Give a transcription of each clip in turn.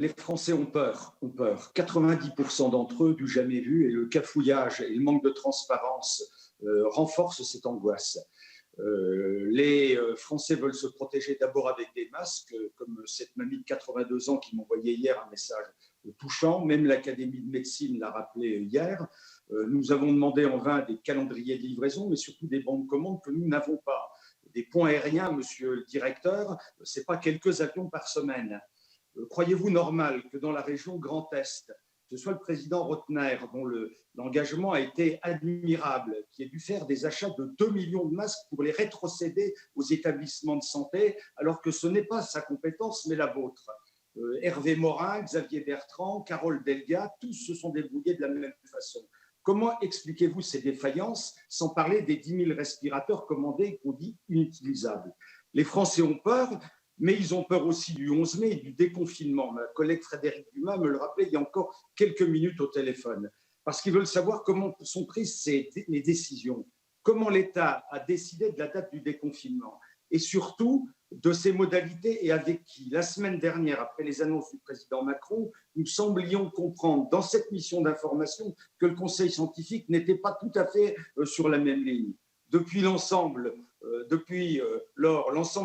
Les Français ont peur, ont peur. 90% d'entre eux du jamais vu et le cafouillage et le manque de transparence renforcent cette angoisse. Les Français veulent se protéger d'abord avec des masques, comme cette mamie de 82 ans qui m'envoyait hier un message touchant. Même l'Académie de médecine l'a rappelé hier. Nous avons demandé en vain des calendriers de livraison, mais surtout des bons de commande que nous n'avons pas. Des ponts aériens, monsieur le directeur, ce n'est pas quelques avions par semaine. Croyez-vous normal que dans la région Grand Est, ce soit le président Rotner, dont l'engagement a été admirable, qui ait dû faire des achats de 2 millions de masques pour les rétrocéder aux établissements de santé, alors que ce n'est pas sa compétence, mais la vôtre. Hervé Morin, Xavier Bertrand, Carole Delga, tous se sont débrouillés de la même façon. Comment expliquez-vous ces défaillances, sans parler des 10 000 respirateurs commandés qu'on dit inutilisables? Les Français ont peur, mais ils ont peur aussi du 11 mai et du déconfinement. Ma collègue Frédéric Dumas me le rappelait il y a encore quelques minutes au téléphone, parce qu'ils veulent savoir comment sont prises les décisions, comment l'État a décidé de la date du déconfinement, et surtout de ses modalités et avec qui. La semaine dernière, après les annonces du président Macron, nous semblions comprendre dans cette mission d'information que le Conseil scientifique n'était pas tout à fait sur la même ligne. Depuis l'ensemble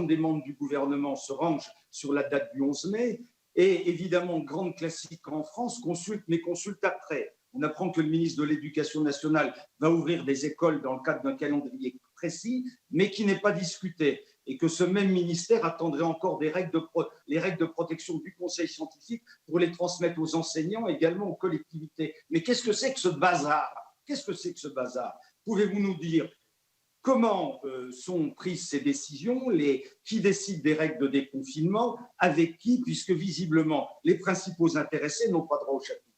des membres du gouvernement se rangent sur la date du 11 mai. Et évidemment, grande classique en France, consulte, mais consulte après. On apprend que le ministre de l'Éducation nationale va ouvrir des écoles dans le cadre d'un calendrier précis, mais qui n'est pas discuté. Et que ce même ministère attendrait encore les règles de protection du Conseil scientifique pour les transmettre aux enseignants, également aux collectivités. Mais qu'est-ce que c'est que ce bazar? Qu'est-ce que c'est que ce bazar? Pouvez-vous nous dire comment sont prises ces décisions, qui décide des règles de déconfinement, avec qui, puisque visiblement les principaux intéressés n'ont pas droit au chapitre?